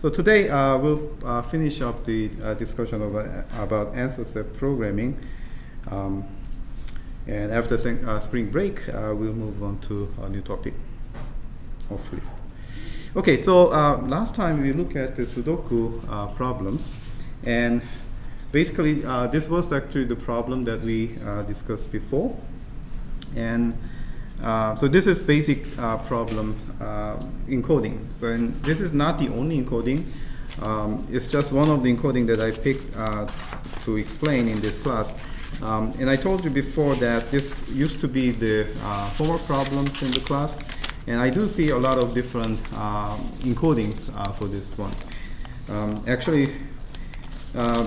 So today we'll finish up the discussion about answer set programming. And after spring break, we'll move on to a new topic, hopefully. Okay, so last time we looked at the Sudoku problems. And basically, this was actually the problem that we discussed before. And so this is basic problem encoding. So this is not the only encoding. It's just one of the encoding that I picked to explain in this class. And I told you before that this used to be the homework problems in the class. And I do see a lot of different encodings for this one. Actually, I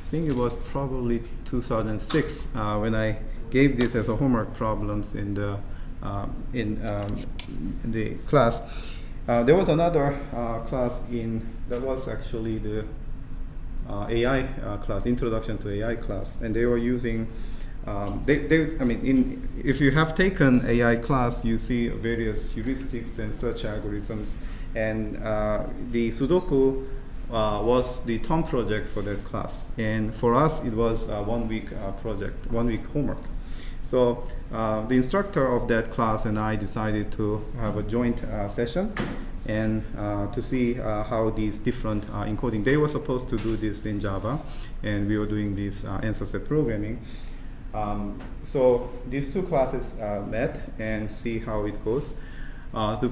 think it was probably 2006 when I gave this as a homework problems in the class. There was another class that was actually the AI class, Introduction to AI class, and they were using. If you have taken AI class, you see various heuristics and search algorithms, and the Sudoku was the term project for that class. And for us, it was a 1 week project, 1 week homework. So the instructor of that class and I decided to have a joint session and to see how these different encoding. They were supposed to do this in Java, and we were doing this answer set programming. So these two classes met and see how it goes. The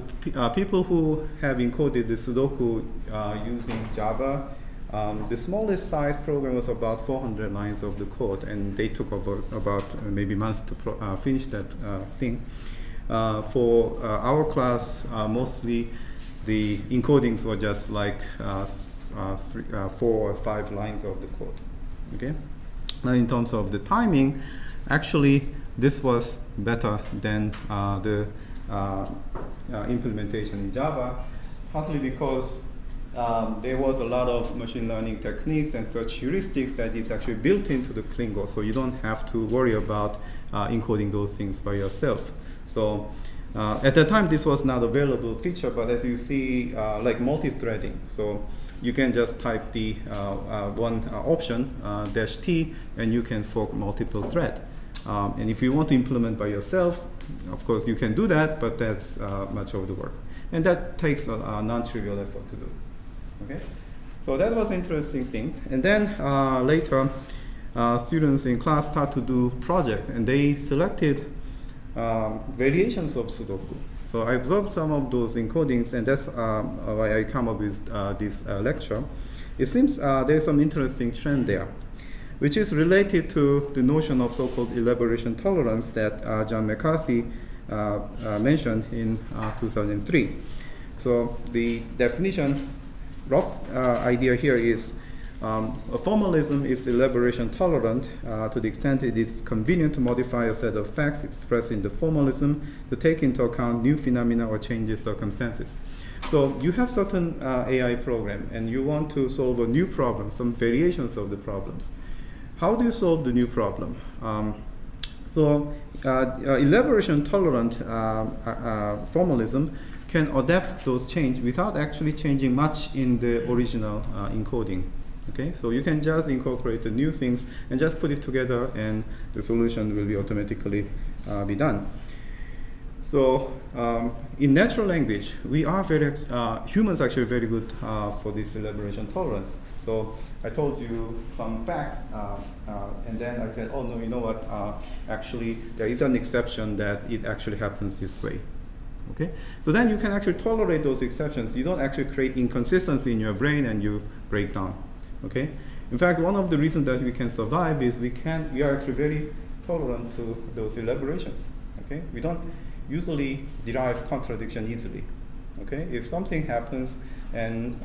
people who have encoded the Sudoku using Java, the smallest size program was about 400 lines of the code, and they took about maybe months to finish that thing. For our class, mostly the encodings were just like 4 or 5 lines of the code. Okay. Now, in terms of the timing, actually, this was better than the implementation in Java, partly because there was a lot of machine learning techniques and such heuristics that is actually built into the CleanGo, so you don't have to worry about encoding those things by yourself. So at the time, this was not available feature, but as you see, like multi-threading. So you can just type the one option, -t, and you can fork multiple thread. And if you want to implement by yourself, of course you can do that, but that's much of the work. And that takes a non-trivial effort to do. Okay? So that was interesting things. And then later, students in class start to do project, and they selected variations of Sudoku. So I observed some of those encodings, and that's why I come up with this lecture. It seems there's some interesting trend there, which is related to the notion of so-called elaboration tolerance that John McCarthy mentioned in 2003. So the definition, rough idea here is a formalism is elaboration tolerant to the extent it is convenient to modify a set of facts expressed in the formalism to take into account new phenomena or changes circumstances. So you have certain AI program and you want to solve a new problem, some variations of the problems. How do you solve the new problem? Elaboration tolerant formalism can adapt those changes without actually changing much in the original encoding. Okay, so you can just incorporate the new things and just put it together, and the solution will be automatically be done. So in natural language, we are humans are actually very good for this elaboration tolerance. So I told you some fact, and then I said, oh no, you know what? Actually, there is an exception that it actually happens this way. Okay, so then you can actually tolerate those exceptions. You don't actually create inconsistency in your brain and you break down. Okay, in fact, one of the reasons that we can survive is we are actually very tolerant to those elaborations. Okay, we don't usually derive contradiction easily. Okay, if something happens and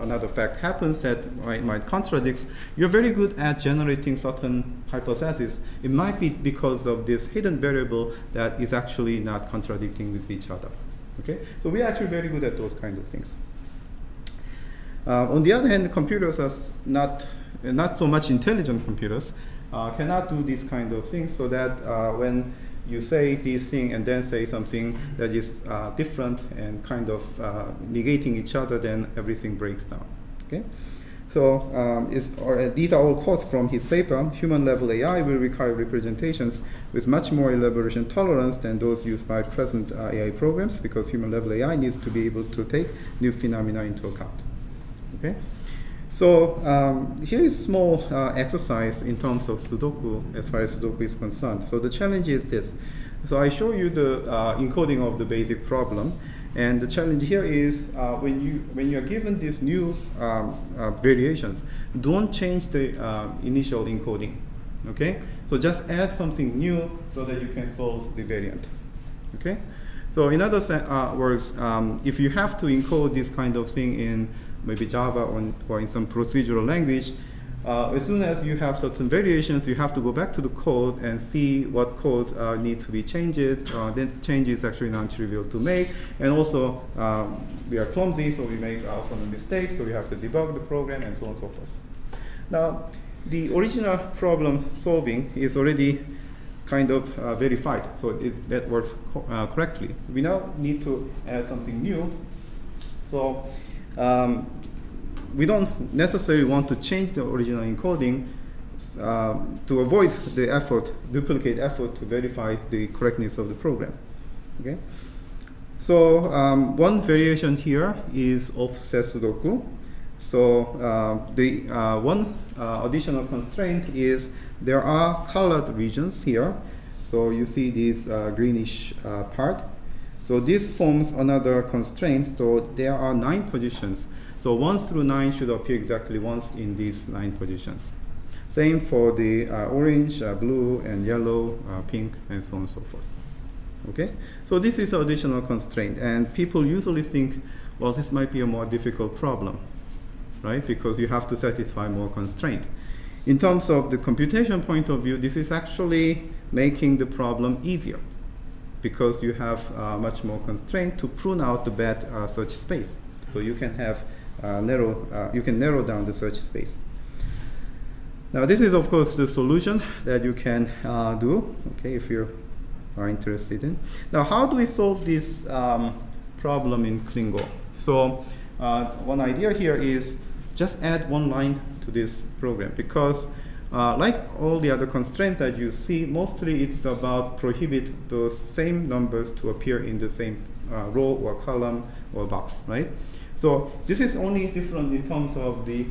another fact happens that might contradict, you're very good at generating certain hypotheses. It might be because of this hidden variable that is actually not contradicting with each other. Okay, so we're actually very good at those kind of things. On the other hand, computers are not so much intelligent computers cannot do these kind of things, so that when you say this thing and then say something that is different and kind of negating each other, then everything breaks down. Okay? So these are all quotes from his paper. Human level AI will require representations with much more elaboration tolerance than those used by present AI programs, because human level AI needs to be able to take new phenomena into account. Okay? So here is a small exercise in terms of Sudoku, as far as Sudoku is concerned. So the challenge is this. So I show you the encoding of the basic problem. And the challenge here is when you are given these new variations, don't change the initial encoding. Okay? So just add something new so that you can solve the variant. Okay? So in other words, if you have to encode this kind of thing in maybe Java or in some procedural language, as soon as you have certain variations, you have to go back to the code and see what codes need to be changed. Then change is actually non-trivial to make. And also, we are clumsy, so we make often mistakes, so we have to debug the program and so on and so forth. Now, the original problem solving is already kind of verified, so that works correctly. We now need to add something new. So we don't necessarily want to change the original encoding to avoid the duplicate effort to verify the correctness of the program. Okay? So one variation here is offset Sudoku. So the one additional constraint is there are colored regions here. So you see this greenish part. So this forms another constraint. So there are 9 positions. So 1 through 9 should appear exactly once in these 9 positions. Same for the orange, blue, and yellow, pink, and so on and so forth. Okay? So this is an additional constraint. And people usually think, well, this might be a more difficult problem, right? Because you have to satisfy more constraint. In terms of the computation point of view, this is actually making the problem easier, because you have much more constraint to prune out the bad search space. So you can have you can narrow down the search space. Now this is of course the solution that you can do, okay, if you are interested in. Now how do we solve this problem in CleanGo? So one idea here is just add one line to this program, because like all the other constraints that you see, mostly it's about prohibit those same numbers to appear in the same row or column or box, right? So this is only different in terms of the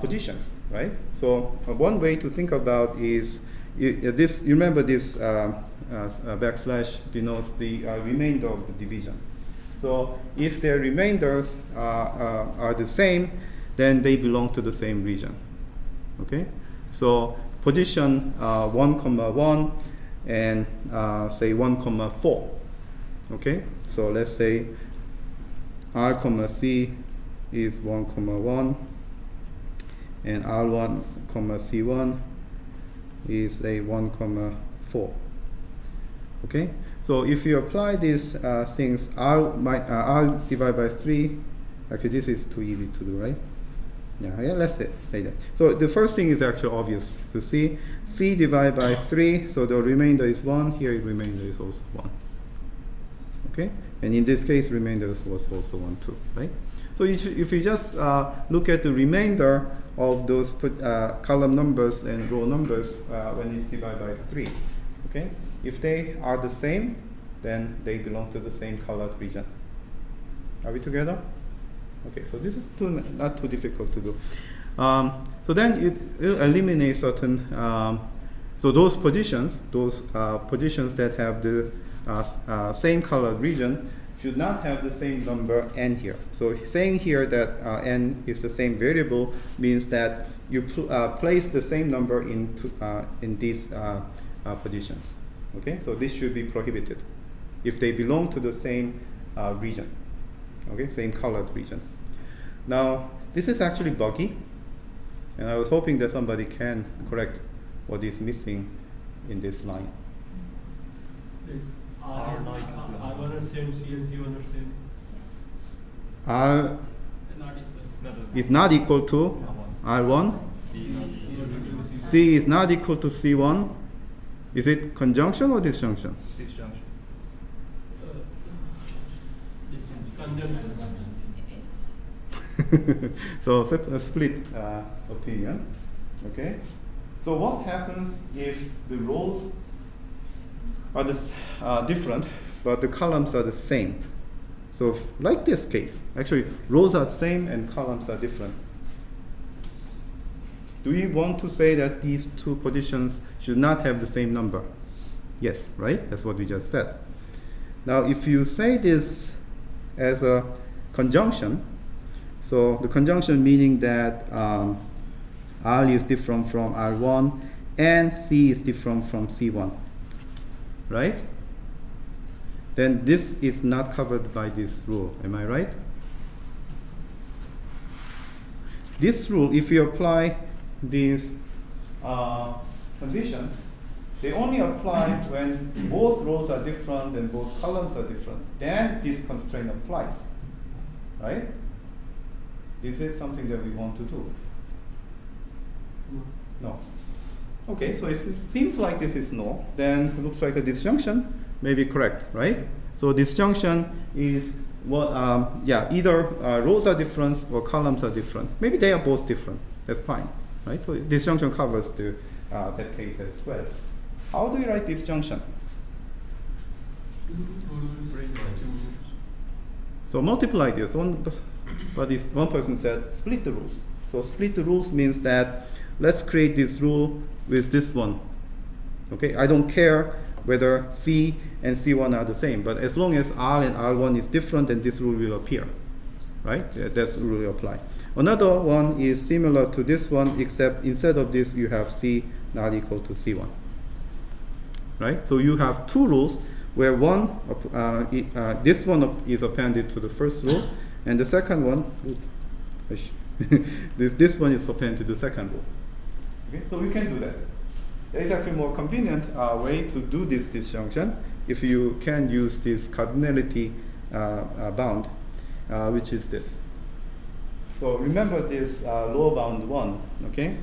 positions, right? So one way to think about is you remember this backslash denotes the remainder of the division. So if their remainders are the same, then they belong to the same region. Okay? So position 1,1 and say 1,4. Okay? So let's say R, C is 1,1 and R1, C1 is a 1,4. Okay? So if you apply these things, R divided by 3, actually this is too easy to do, right? Yeah, let's say that. So the first thing is actually obvious to see. C divided by 3, so the remainder is 1. Here the remainder is also 1. Okay? And in this case, remainder was also 1 too, right? So if you just look at the remainder of those column numbers and row numbers when it's divided by 3, okay? If they are the same, then they belong to the same colored region. Are we together? Okay, so this is not too difficult to do. So then it eliminates certain, so those positions that have the same colored region should not have the same number n here. So saying here that n is the same variable means that you place the same number in these positions. Okay, so this should be prohibited if they belong to the same region. Okay, same colored region. Now, this is actually buggy, and I was hoping that somebody can correct what is missing in this line. R1 is same, C and C1 are same. R is not equal to R1. C is not equal to C1. Is it conjunction or disjunction? Disjunction. Conjunction. So split opinion. Okay. So what happens if the rows are different, but the columns are the same? So like this case, actually rows are the same and columns are different. Do we want to say that these two positions should not have the same number? Yes, right? That's what we just said. Now if you say this as a conjunction, so the conjunction meaning that R is different from R1 and C is different from C1, right? Then this is not covered by this rule. Am I right? This rule, if you apply these conditions, they only apply when both rows are different and both columns are different. Then this constraint applies, right? Is it something that we want to do? No. Okay, so it seems like this is no. Then it looks like a disjunction may be correct, right? So disjunction is what, either rows are different or columns are different. Maybe they are both different. That's fine, right? So disjunction covers that case as well. How do we write disjunction? So multiply this. One person said split the rules. So split the rules means that let's create this rule with this one. Okay, I don't care whether C and C1 are the same, but as long as R and R1 is different, then this rule will appear, right? That rule will apply. Another one is similar to this one, except instead of this, you have C not equal to C1, right? So you have two rules where one, this one is appended to the first rule, and the second one, this one is appended to the second rule. Okay, so we can do that. There is actually a more convenient way to do this disjunction if you can use this cardinality bound, which is this. So remember this lower bound 1, okay?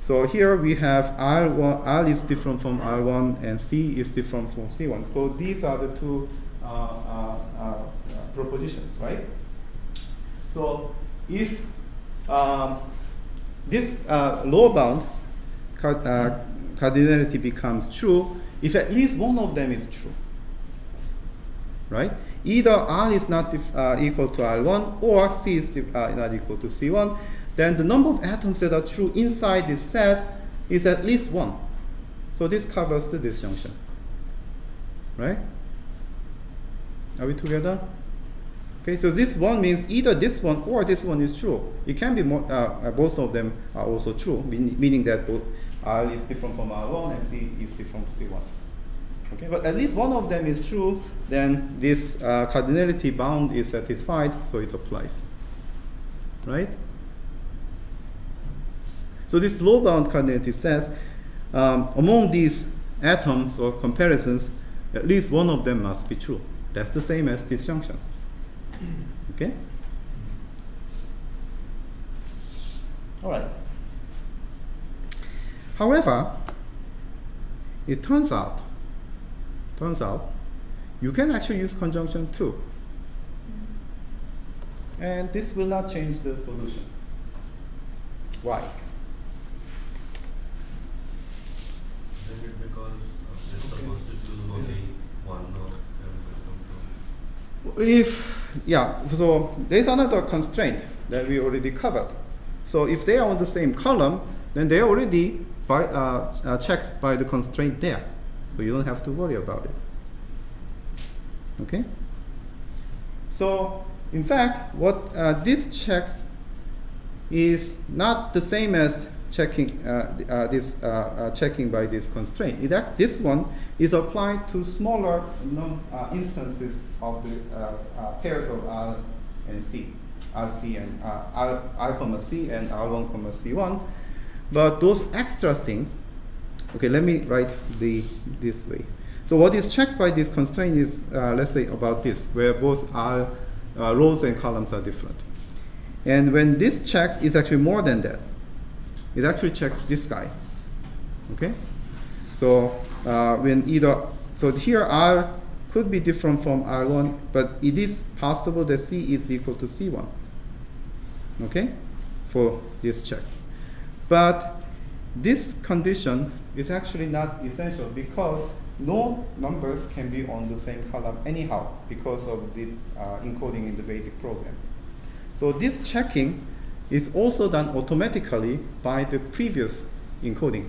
So here we have R1, R is different from R1 and C is different from C1. So these are the two propositions, right? So if this lower bound cardinality becomes true if at least one of them is true, right? Either R is not equal to R1 or C is not equal to C1, then the number of atoms that are true inside this set is at least 1. So this covers the disjunction, right? Are we together? Okay, so this one means either this one or this one is true. It can be more, both of them are also true, meaning that both R is different from R1 and C is different from C1. Okay, but at least one of them is true, then this cardinality bound is satisfied, so it applies, right? So this low bound cardinality says among these atoms or comparisons, at least one of them must be true. That's the same as disjunction. Okay? All right. However, it turns out you can actually use conjunction too. And this will not change the solution. Why? Is it because it's supposed to choose only one of them? So there's another constraint that we already covered. So if they are on the same column, then they are already checked by the constraint there. So you don't have to worry about it. Okay? So in fact, what this checks is not the same as checking checking by this constraint. This one is applied to smaller instances of the pairs of R and C, RC and R, C and R1, C1. But those extra things, okay, let me write this way. So what is checked by this constraint is, let's say about this, where both rows and columns are different. And when this checks, it's actually more than that. It actually checks this guy, okay? So when either, so here R could be different from R1, but it is possible that C is equal to C1, okay, for this check. But this condition is actually not essential because no numbers can be on the same column anyhow because of the encoding in the basic program. So this checking is also done automatically by the previous encoding.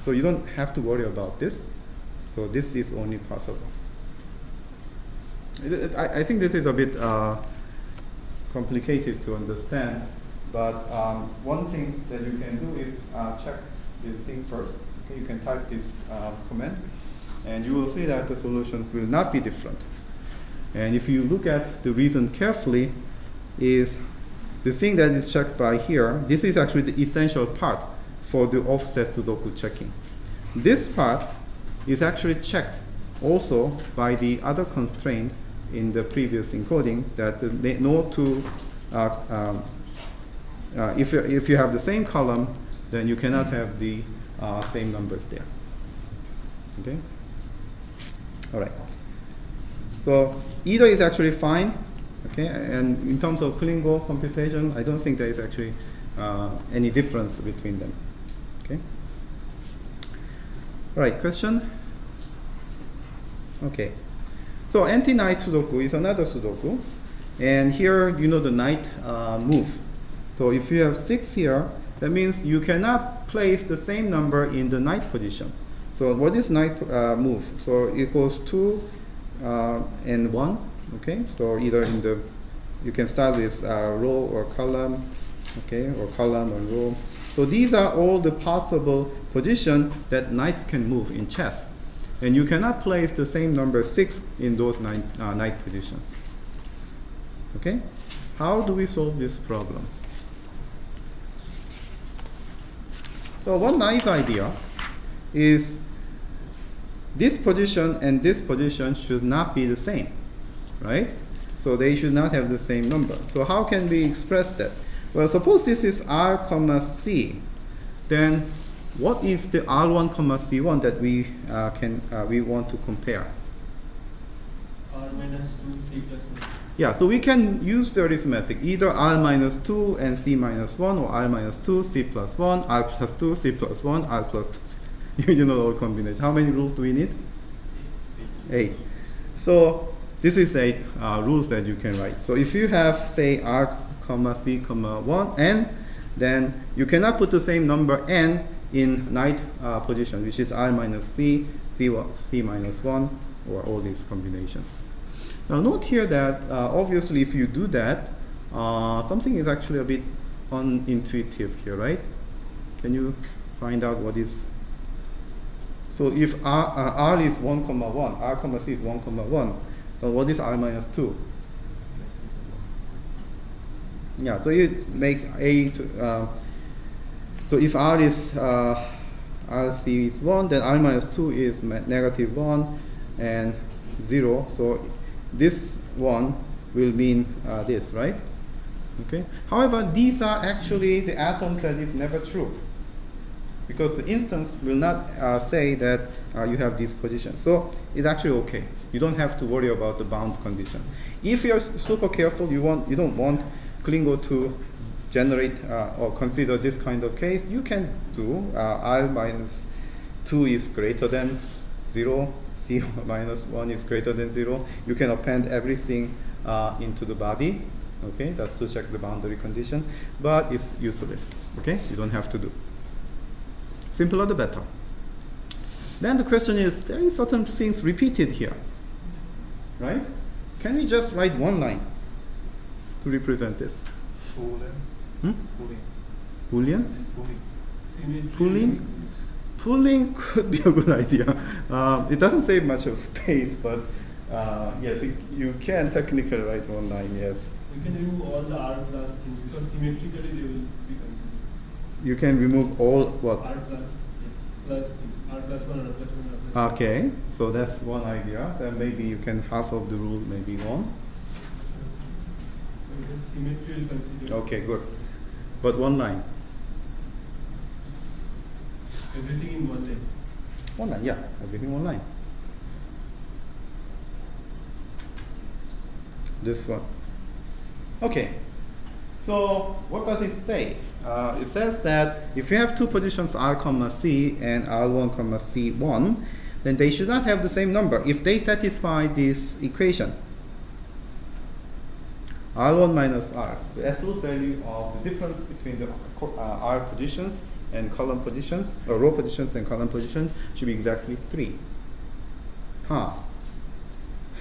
So you don't have to worry about this. So this is only possible. I think this is a bit complicated to understand, but one thing that you can do is check this thing first. Okay, you can type this command, and you will see that the solutions will not be different. And if you look at the reason carefully, is the thing that is checked by here, this is actually the essential part for the offset Sudoku checking. This part is actually checked also by the other constraint in the previous encoding, that if you have the same column, then you cannot have the same numbers there. Okay? All right. So either is actually fine. Okay, and in terms of CleanGo computation, I don't think there is actually any difference between them. Okay. All right, question? Okay. So anti-night Sudoku is another Sudoku, and here you know the night move. So if you have 6 here, that means you cannot place the same number in the night position. So what is night move? So it goes 2 and 1. Okay, so either in the, you can start with row or column, okay, or column or row. So these are all the possible positions that knights can move in chess. And you cannot place the same number 6 in those knight positions. Okay, how do we solve this problem? So one nice idea is this position and this position should not be the same. Right? So they should not have the same number. So how can we express that? Well, suppose this is R comma C, then what is the R1 comma C1 that we want to compare? R minus 2, C plus 1. Yeah, so we can use the arithmetic, either R minus 2 and C minus 1, or R minus 2, C plus 1, R plus 2, C plus 1, R plus 2. You know all combinations. How many rules do we need? 8. So this is 8 rules that you can write. So if you have, say, R comma C comma 1 n, then you cannot put the same number n in night position, which is R minus C, C minus 1, or all these combinations. Now note here that obviously if you do that, something is actually a bit unintuitive here, right? Can you find out what is? So if R is 1 comma 1, R comma C is 1 comma 1, then what is R minus 2? Yeah, so it makes A to, so if R is, RC is 1, then R minus 2 is negative 1 and 0. So this 1 will mean this, right? Okay. However, these are actually the atoms that is never true, because the instance will not say that you have this position. So it's actually okay. You don't have to worry about the bound condition. If you're super careful, you don't want CleanGo to generate or consider this kind of case, you can do R minus 2 is greater than 0, C minus 1 is greater than 0. You can append everything into the body. Okay, that's to check the boundary condition, but it's useless. Okay, you don't have to do. Simpler the better. Then the question is, there is certain things repeated here, right? Can we just write one line to represent this? Boolean? Pooling? Pooling could be a good idea. It doesn't save much of space, but yes, you can technically write one line, yes. We can remove all the R plus things because symmetrically they will be considered. You can remove all what? R plus, plus things. R plus 1, R plus 1, R plus 1. Okay, so that's one idea. Then maybe you can half of the rule, maybe one. Because symmetry will consider. Okay, good. But one line. Everything in one line. One line, yeah, everything one line. This one. Okay, so what does it say? It says that if you have two positions R comma C and R1 comma C1, then they should not have the same number if they satisfy this equation. R1 minus R, the absolute value of the difference between the R positions and column positions, or row positions and column positions should be exactly 3. Huh.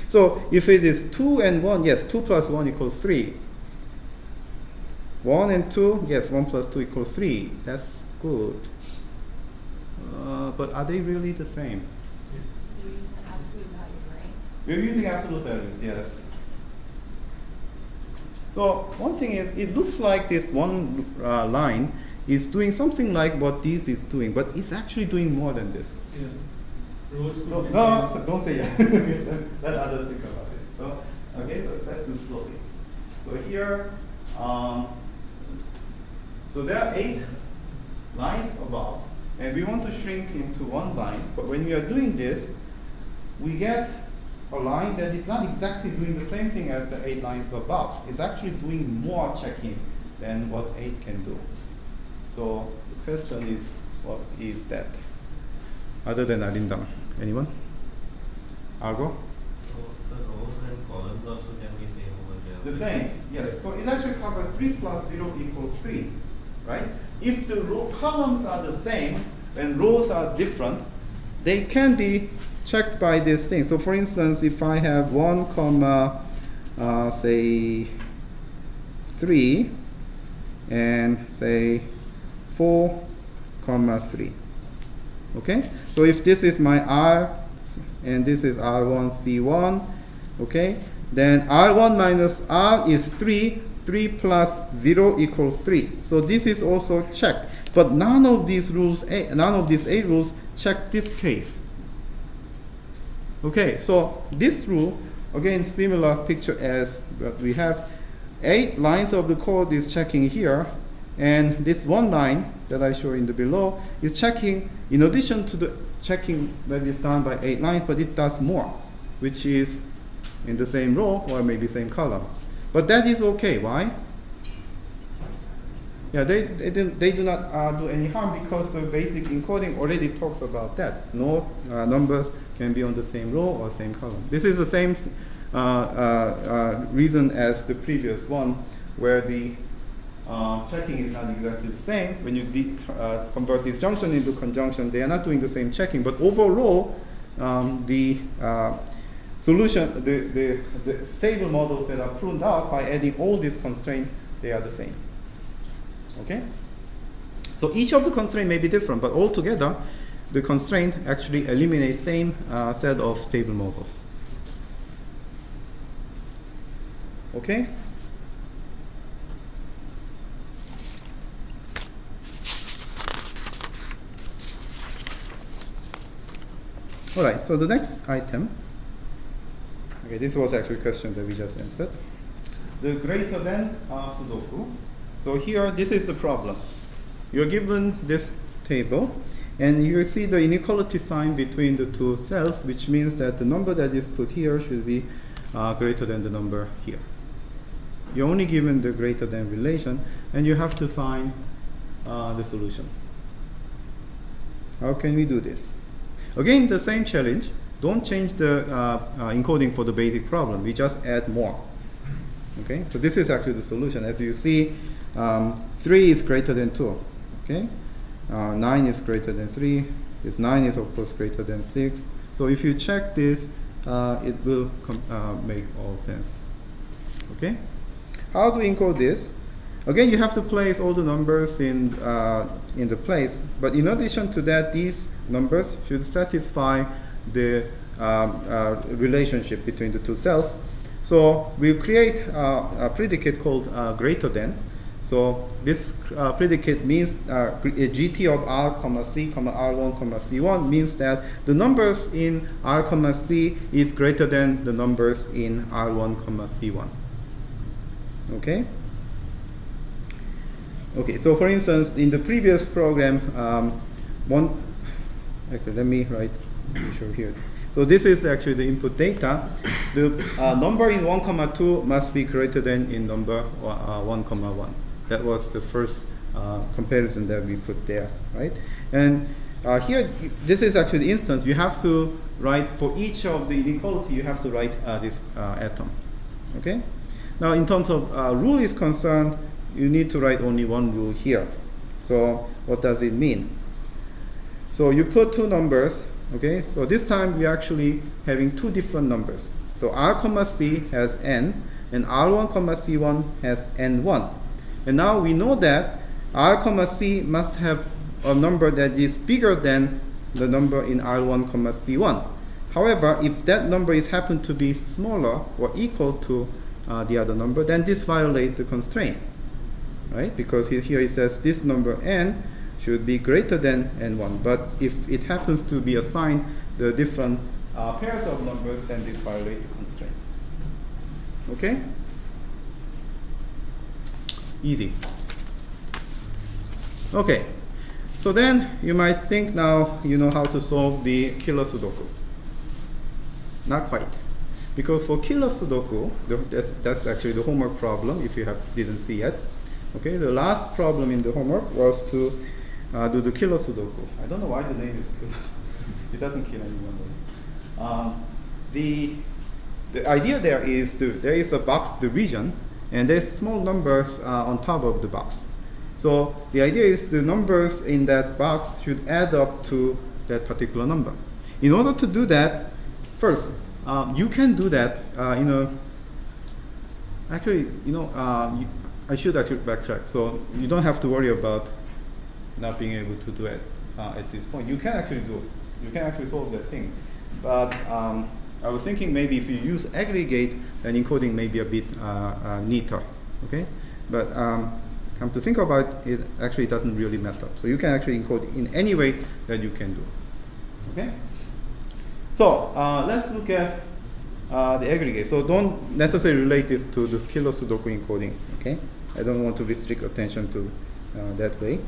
So if it is 2 and 1, yes, 2 plus 1 equals 3. 1 and 2, yes, 1 plus 2 equals 3. That's good. But are they really the same? You're using the absolute value, right? We're using absolute values, yes. So one thing is, it looks like this one line is doing something like what this is doing, but it's actually doing more than this. Yeah. Rows could So, be no, same. so don't say yeah. Let others think about it. So, okay, so let's do slowly. So here, so there are 8 lines above, and we want to shrink into one line. But when we are doing this, we get a line that is not exactly doing the same thing as the 8 lines above. It's actually doing more checking than what 8 can do. So the question is, what is that? Other than Arindam, anyone? Argo? So the rows and columns also can be same over there. The same, yes. So it actually covers 3 plus 0 equals 3, right? If the columns are the same and rows are different, they can be checked by this thing. So for instance, if I have 1 comma, say 3, and say 4 comma 3. Okay? So if this is my R and this is R1 C1, okay, then R1 minus R is 3. 3 plus 0 equals 3. So this is also checked. But none of these rules, none of these 8 rules check this case. Okay, so this rule, again, similar picture as what we have. 8 lines of the code is checking here, and this one line that I show in the below is checking in addition to the checking that is done by 8 lines, but it does more, which is in the same row or maybe same column. But that is okay. Why? Yeah, they do not do any harm because the basic encoding already talks about that. No numbers can be on the same row or same column. This is the same reason as the previous one, where the checking is not exactly the same. When you convert disjunction into conjunction, they are not doing the same checking. But overall, the solution, the stable models that are pruned out by adding all these constraints, they are the same. Okay? So each of the constraints may be different, but altogether, the constraint actually eliminates same set of stable models. Okay? All right, so the next item, okay, this was actually a question that we just answered. The greater than Sudoku. So here, this is the problem. You're given this table, and you see the inequality sign between the two cells, which means that the number that is put here should be greater than the number here. You're only given the greater than relation, and you have to find the solution. How can we do this? Again, the same challenge. Don't change the encoding for the basic problem. We just add more. Okay, so this is actually the solution. As you see, 3 is greater than 2. Okay, 9 is greater than 3. This 9 is of course greater than 6. So if you check this, it will make all sense. Okay, how to encode this? Again, you have to place all the numbers in the place. But in addition to that, these numbers should satisfy the relationship between the two cells. So we create a predicate called greater than. So this predicate means GT of R, C, R1, C1 means that the numbers in R, C is greater than the numbers in R1, C1. Okay? Okay, so for instance, in the previous program, Okay, let me show here. So this is actually the input data. The number in 1, 2 must be greater than in number 1, 1. That was the first comparison that we put there, right? And here, this is actually the instance. You have to write for each of the inequality. You have to write this atom. Okay. Now, in terms of rule is concerned, you need to write only one rule here. So, what does it mean? So you put two numbers. Okay. So this time we're actually having two different numbers. So R, C has n, and R1, C1 has n1. And now we know that R, C must have a number that is bigger than the number in R1, C1. However, if that number is happen to be smaller or equal to the other number, then this violates the constraint, right? Because here it says this number n should be greater than n1. But if it happens to be assigned the different pairs of numbers, then this violates the constraint. Okay? Easy. Okay. So then you might think now you know how to solve the killer Sudoku. Not quite. Because for killer Sudoku, that's actually the homework problem if you didn't see yet. Okay, the last problem in the homework was to do the killer Sudoku. I don't know why the name is killer. It doesn't kill anyone. The idea there is there is a box division and there's small numbers on top of the box. So the idea is the numbers in that box should add up to that particular number. In order to do that, first, you can do that I should actually backtrack. So you don't have to worry about not being able to do it at this point. You can actually do it. You can actually solve that thing. But I was thinking maybe if you use aggregate, then encoding may be a bit neater. Okay? But come to think about it, actually it doesn't really matter. So you can actually encode in any way that you can do. Okay? So let's look at the aggregate. So don't necessarily relate this to the killer Sudoku encoding. Okay? I don't want to restrict attention to that way.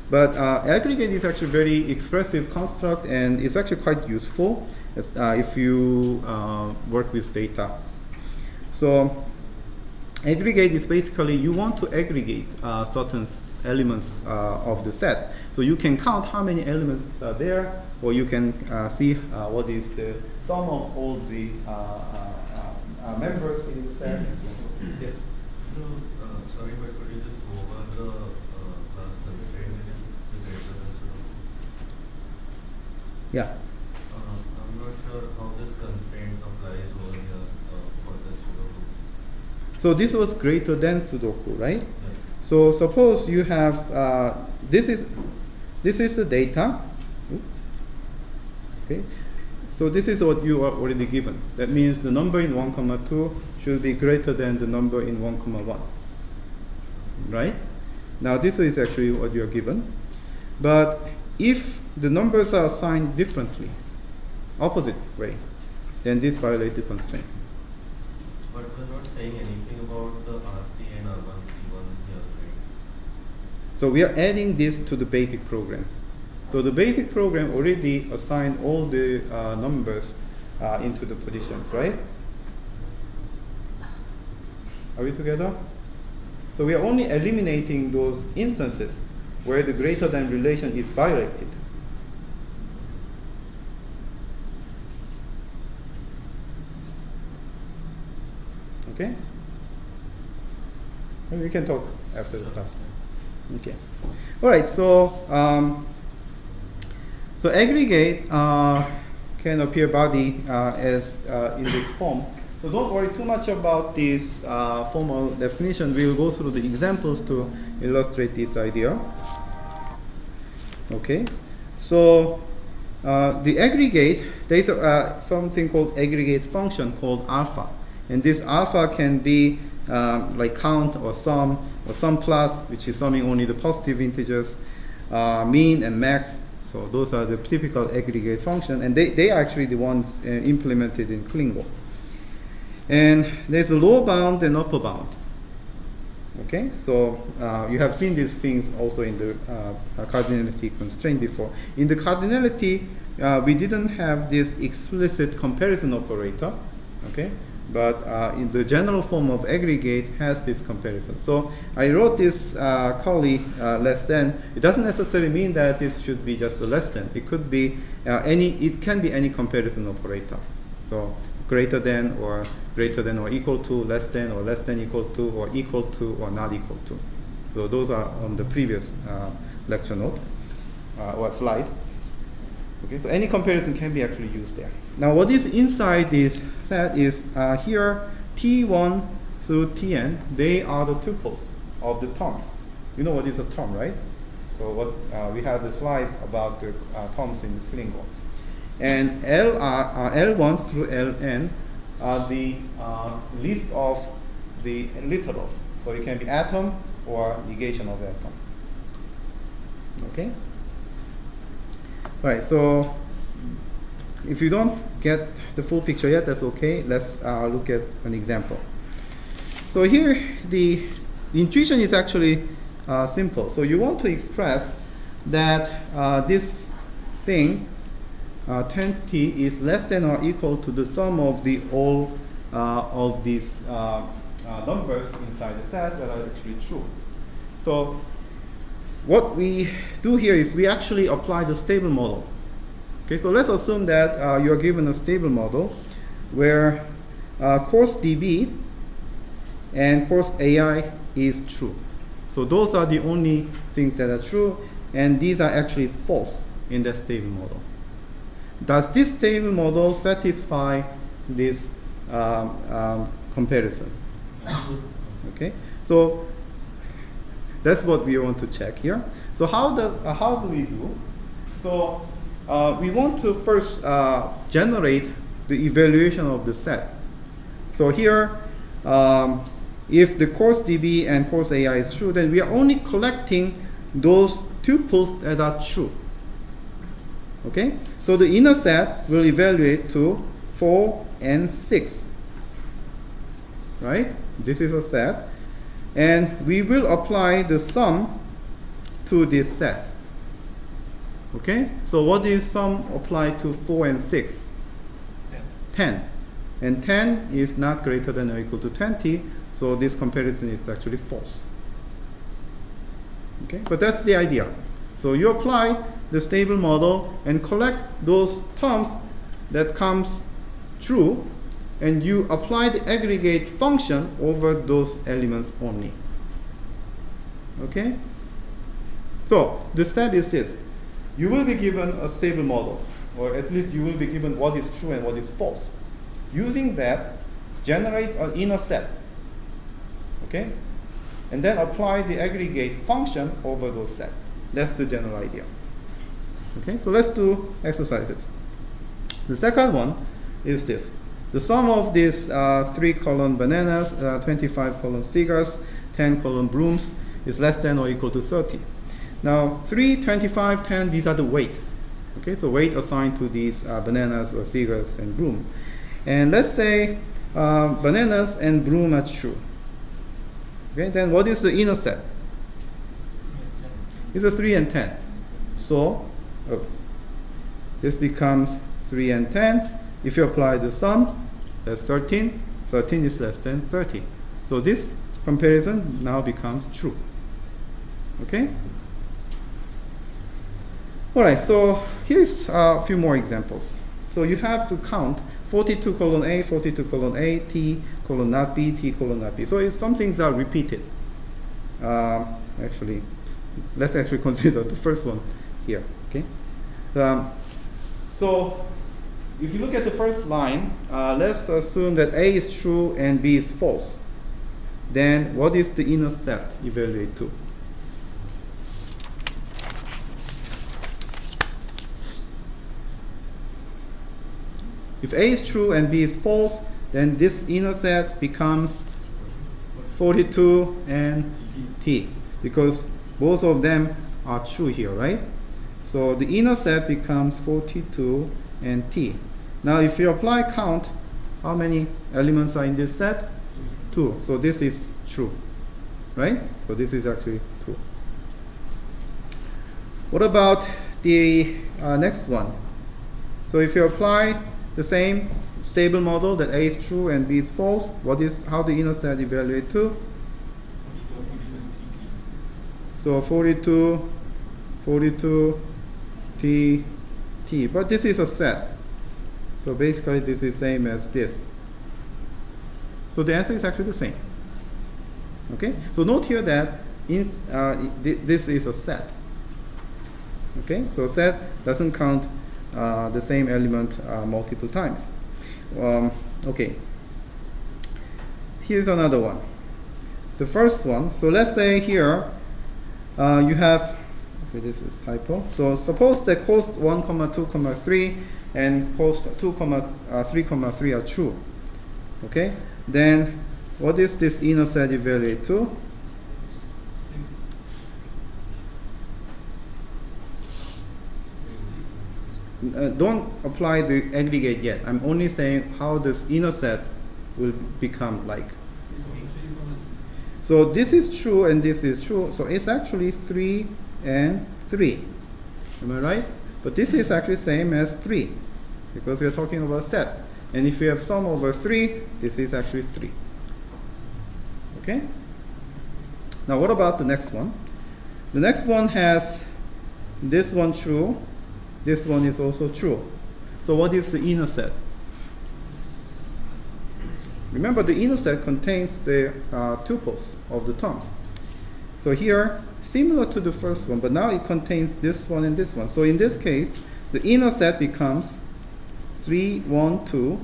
But aggregate is actually a very expressive construct, and it's actually quite useful if you work with data. So aggregate is basically you want to aggregate certain elements of the set. So you can count how many elements are there, or you can see what is the sum of all the members in the set. And so on. Yes? No, sorry, but could you just go over the class constraint again? The greater than Sudoku? Yeah. I'm not sure how this constraint applies over here for this Sudoku. So this was greater than Sudoku, right? Yeah. So suppose you have this is the data. Okay. So this is what you are already given. That means the number in 1, 2 should be greater than the number in 1, 1. Right? Now this is actually what you are given. But if the numbers are assigned differently, opposite way, then this violates the constraint. But we're not saying anything about the RC and R1, C1 here, right? So we are adding this to the basic program. So the basic program already assigned all the numbers into the positions, right? Are we together? So we are only eliminating those instances where the greater than relation is violated. Okay? Well, we can talk after the class. Okay. All right. So so aggregate can appear body as in this form. So don't worry too much about this formal definition. We will go through the examples to illustrate this idea. Okay. So the aggregate, there is something called aggregate function called alpha. And this alpha can be like count or sum plus, which is summing only the positive integers, mean and max. So those are the typical aggregate function, and they are actually the ones implemented in CleanGo. And there's a lower bound and upper bound. Okay, so you have seen these things also in the cardinality constraint before. In the cardinality, we didn't have this explicit comparison operator, okay? But in the general form of aggregate has this comparison. So I wrote this curly less than. It doesn't necessarily mean that this should be just a less than. It could be it can be any comparison operator. So greater than or equal to, less than or less than equal to, or equal to or not equal to. So those are on the previous lecture note or slide. Okay, so any comparison can be actually used there. Now what is inside this set is here T1 through Tn, they are the tuples of the terms. You know what is a term, right? So what we have the slides about the terms in CleanGo. And L1 through Ln are the list of the literals. So it can be atom or negation of atom. Okay? All right, so if you don't get the full picture yet, that's okay. Let's look at an example. So here, the intuition is actually simple. So you want to express that this thing, 20, is less than or equal to the sum of the all of these numbers inside the set that are actually true. So what we do here is we actually apply the stable model. Okay, so let's assume that you are given a stable model where course DB and course AI is true. So those are the only things that are true, and these are actually false in the stable model. Does this stable model satisfy this comparison? Okay, so that's what we want to check here. So how do we do? So we want to first generate the evaluation of the set. So here, if the course DB and course AI is true, then we are only collecting those tuples that are true. Okay, so the inner set will evaluate to 4 and 6. Right? This is a set. And we will apply the sum to this set. Okay? So what is sum applied to 4 and 6? 10. And 10 is not greater than or equal to 20, so this comparison is actually false. Okay? But that's the idea. So you apply the stable model and collect those terms that comes true, and you apply the aggregate function over those elements only. Okay? So the step is this. You will be given a stable model, or at least you will be given what is true and what is false. Using that, generate an inner set. Okay? And then apply the aggregate function over those sets. That's the general idea. Okay? So let's do exercises. The second one is this. The sum of these 3-column bananas, 25-column cigars, 10-column brooms is less than or equal to 30. Now, 3, 25, 10, these are the weight. Okay, so weight assigned to these bananas or cigars and broom. And let's say bananas and broom are true. Okay, then what is the inner set? It's a 3 and 10. So this becomes 3 and 10. If you apply the sum, that's 13. 13 is less than 30. So this comparison now becomes true. Okay? All right, so here's a few more examples. So you have to count 42 colon A, 42 colon A, T colon not B, T colon not B. So some things are repeated. Actually, let's actually consider the first one here. Okay. So if you look at the first line, let's assume that A is true and B is false. Then what is the inner set evaluate to? If A is true and B is false, then this inner set becomes 42 and T, because both of them are true here, right? So the inner set becomes 42 and T. Now if you apply count, how many elements are in this set? 2. So this is true, right? So this is actually true. What about the next one? So if you apply the same stable model that A is true and B is false, how the inner set evaluate to? So 42, T, T. But this is a set. So basically this is same as this. So the answer is actually the same. Okay? So note here that this is a set. Okay? So set doesn't count the same element multiple times. Okay. Here's another one. The first one. So let's say here you have, okay, this is typo. So suppose that cost 1, 2, 3 and cost 2, 3, 3 are true. Okay? Then what is this inner set evaluate to? Don't apply the aggregate yet. I'm only saying how this inner set will become like. So this is true and this is true. So it's actually 3 and 3. Am I right? But this is actually same as 3 because we are talking about set. And if you have sum over 3, this is actually 3. Okay? Now what about the next one? The next one has this one true. This one is also true. So what is the inner set? Remember, the inner set contains the tuples of the terms. So here, similar to the first one, but now it contains this one and this one. So in this case, the inner set becomes 3, 1, 2,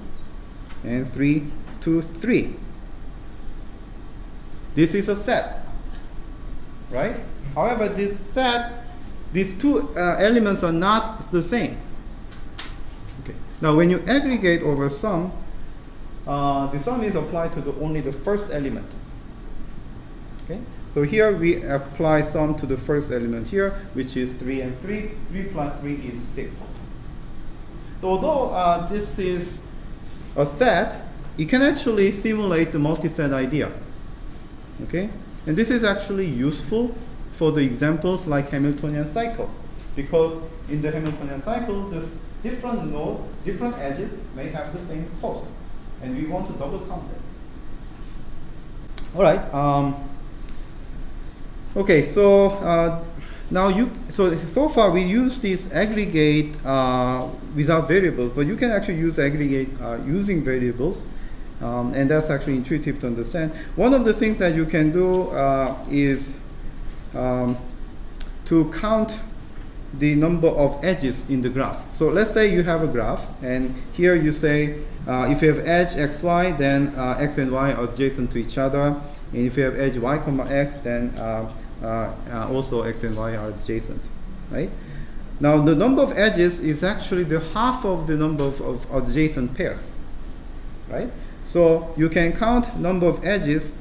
and 3, 2, 3. This is a set, right? However, this set, these two elements are not the same. Okay. Now, when you aggregate over sum, the sum is applied to only the first element. Okay. So here we apply sum to the first element here, which is 3 and 3. 3 plus 3 is 6. So although this is a set, it can actually simulate the multi-set idea. Okay. And this is actually useful for the examples like Hamiltonian cycle, because in the Hamiltonian cycle, this different node, different edges may have the same cost, and we want to double count it. All right. Okay. So now so far we use this aggregate without variables, but you can actually use aggregate using variables. And that's actually intuitive to understand. One of the things that you can do is to count the number of edges in the graph. So let's say you have a graph, and here you say if you have edge x, y, then x and y are adjacent to each other. And if you have edge y, x, then also x and y are adjacent, right? Now the number of edges is actually the half of the number of adjacent pairs, right? So you can count number of edges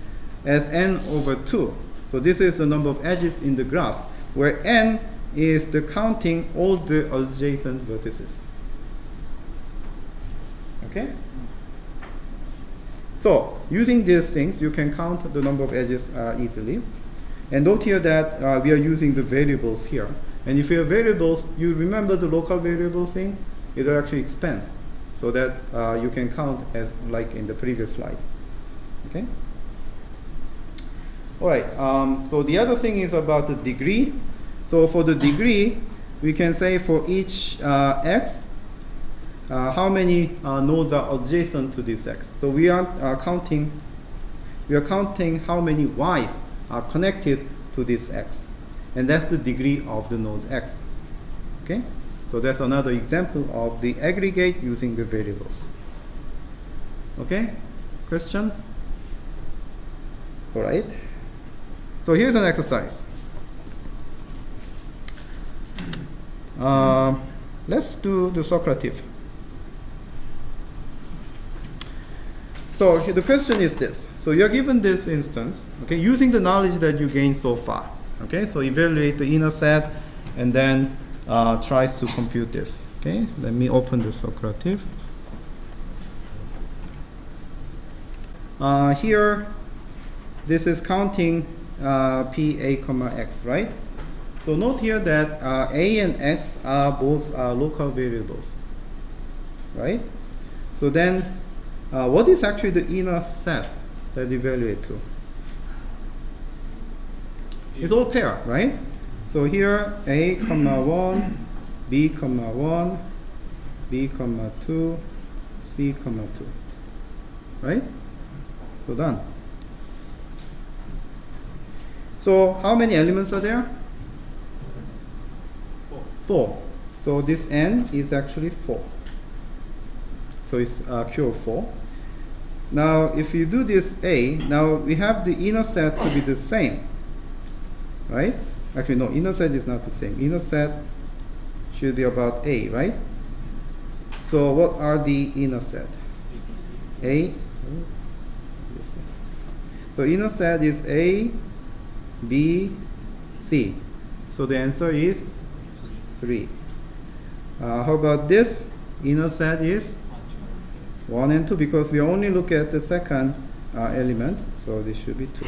as n over 2. So this is the number of edges in the graph, where n is the counting all the adjacent vertices. Okay? So using these things, you can count the number of edges easily. And note here that we are using the variables here. And if you have variables, you remember the local variable thing? It actually expands, so that you can count as like in the previous slide. Okay? All right. So the other thing is about the degree. So for the degree, we can say for each x, how many nodes are adjacent to this x. So we are counting how many y's are connected to this x, and that's the degree of the node x. Okay. So that's another example of the aggregate using the variables. Okay? Question? All right. So here's an exercise. Let's do the Socrative. So the question is this. So you're given this instance, okay, using the knowledge that you gained so far. Okay, so evaluate the inner set and then tries to compute this. Okay, let me open the Socrative. Here, this is counting P A comma X, right? So note here that A and X are both local variables, right? So then, what is actually the inner set that you evaluate to? It's all pair, right? So here A comma 1, B comma 1, B comma 2, C comma 2, right? So done. So how many elements are there? 4. So this n is actually 4. So it's Q of 4. Now if you do this A, now we have the inner set to be the same, right? Actually no, inner set is not the same. Inner set should be about A, right? So what are the inner set? A. So inner set is A, B, C. So the answer is 3. How about this? Inner set is 1 and 2 because we only look at the second element. So this should be 2.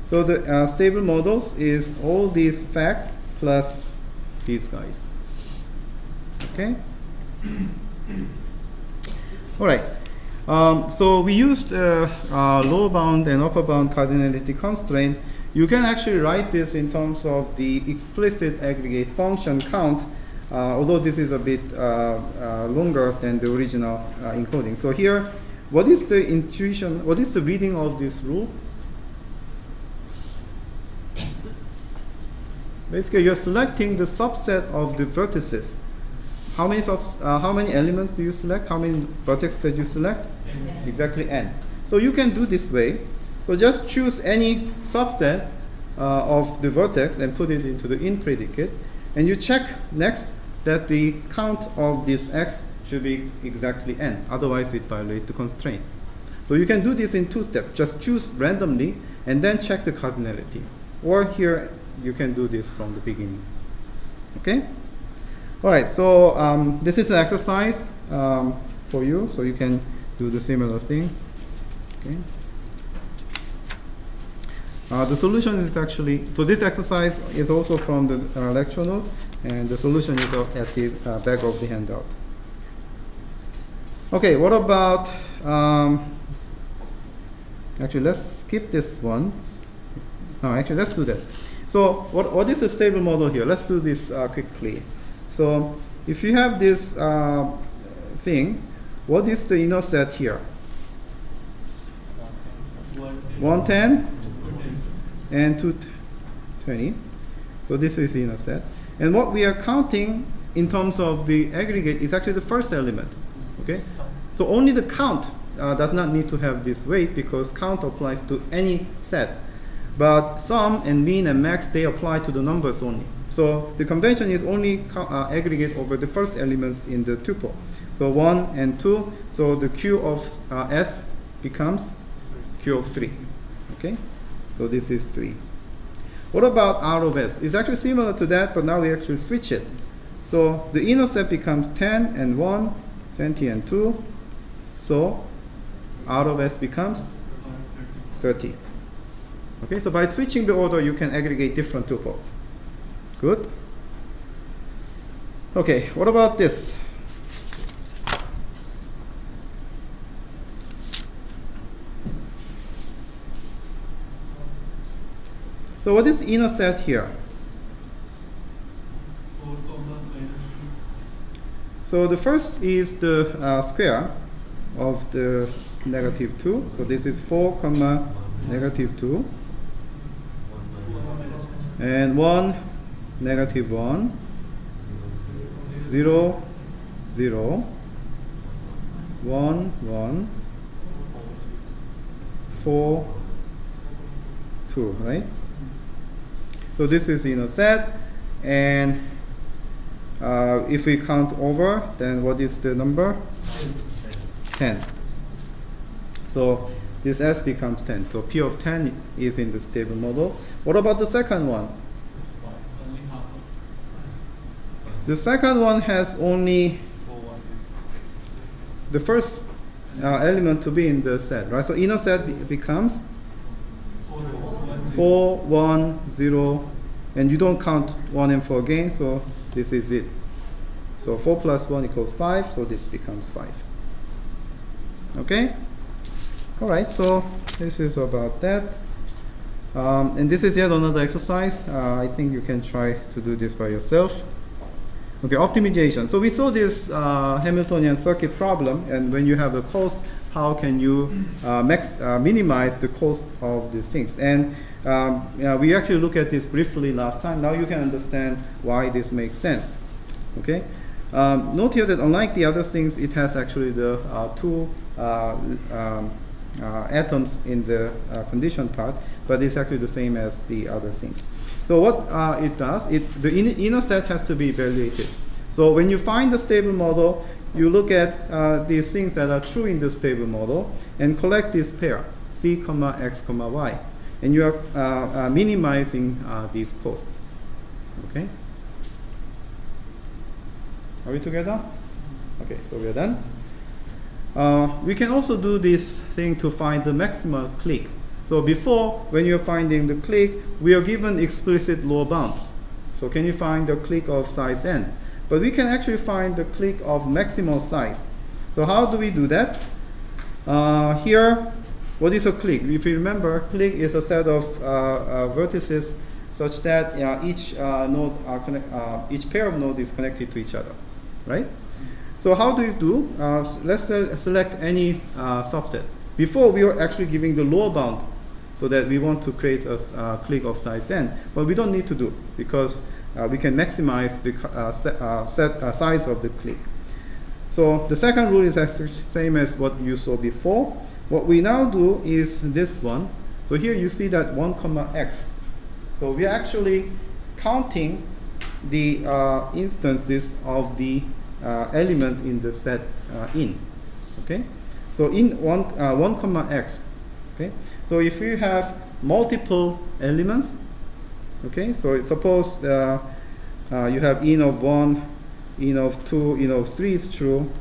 So the stable models is all these fact plus these guys. Okay? All right. So we used lower bound and upper bound cardinality constraint. You can actually write this in terms of the explicit aggregate function count, although this is a bit longer than the original encoding. So here, what is the intuition, what is the reading of this rule? Basically, you're selecting the subset of the vertices. How many elements do you select? How many vertex did you select? N. Exactly n. So you can do this way. So just choose any subset of the vertex and put it into the in predicate. And you check next that the count of this x should be exactly n. Otherwise, it violates the constraint. So you can do this in 2 steps. Just choose randomly and then check the cardinality. Or here, you can do this from the beginning. Okay? All right, so this is an exercise for you, so you can do the similar thing. Okay. The solution is actually, so this exercise is also from the lecture note, and the solution is at the back of the handout. Okay, what about, actually let's skip this one. No, actually let's do that. So what is the stable model here? Let's do this quickly. So if you have this thing, what is the inner set here? 110 and 220. So this is inner set. And what we are counting in terms of the aggregate is actually the first element. Okay? So only the count does not need to have this weight because count applies to any set. But sum and mean and max, they apply to the numbers only. So the convention is only aggregate over the first elements in the tuple. So 1 and 2, so the Q of S becomes Q of 3. Okay? So this is 3. What about R of S? It's actually similar to that, but now we actually switch it. So the inner set becomes 10 and 1, 20 and 2. So R of S becomes 30. Okay, so by switching the order, you can aggregate different tuples. Good. Okay, what about this? So what is inner set here? 4, -2. So the first is the square of the -2. So this is 4, -2. And 1, -1, 0, 0, 1, 1, 4, 2, right? So this is inner set, and if we count over, then what is the number? 10. So this S becomes 10. So P of 10 is in the stable model. What about the second one? Only half of The second one has only the first element to be in the set, right? So inner set becomes 4, 1, 0, and you don't count 1 and 4 again, so this is it. So 4 plus 1 equals 5, so this becomes 5. Okay? Alright, so this is about that. And this is yet another exercise. I think you can try to do this by yourself. Okay, optimization. So we saw this Hamiltonian circuit problem, and when you have the cost, how can you minimize the cost of these things? And we actually looked at this briefly last time. Now you can understand why this makes sense. Okay. Note here that unlike the other things, it has actually the two atoms in the condition part, but it's actually the same as the other things. So what it does, the inner set has to be evaluated. So when you find the stable model, you look at these things that are true in the stable model and collect this pair, C, X, Y. And you are minimizing these costs. Okay? Are we together? Okay, so we are done. We can also do this thing to find the maximal clique. So before, when you're finding the clique, we are given explicit lower bound. So can you find the clique of size n? But we can actually find the clique of maximal size. So how do we do that? Here, what is a clique? If you remember, clique is a set of vertices such that each pair of nodes is connected to each other, right? So how do you do? Let's select any subset. Before, we were actually giving the lower bound so that we want to create a clique of size n, but we don't need to do because we can maximize the size of the clique. So the second rule is actually the same as what you saw before. What we now do is this one. So here you see that 1, x. So we are actually counting the instances of the element in the set in. Okay, so in 1, x. Okay, so if you have multiple elements, okay, so suppose you have in of 1, in of 2, in of 3 is true,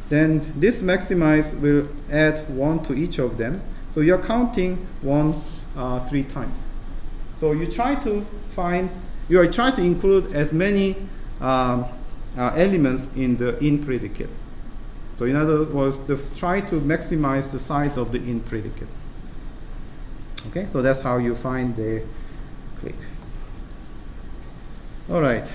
then this maximize will add 1 to each of them. So you're counting 1 3 times. So you try to include as many elements in the in predicate. So in other words, try to maximize the size of the in predicate. Okay, so that's how you find the clique. All right.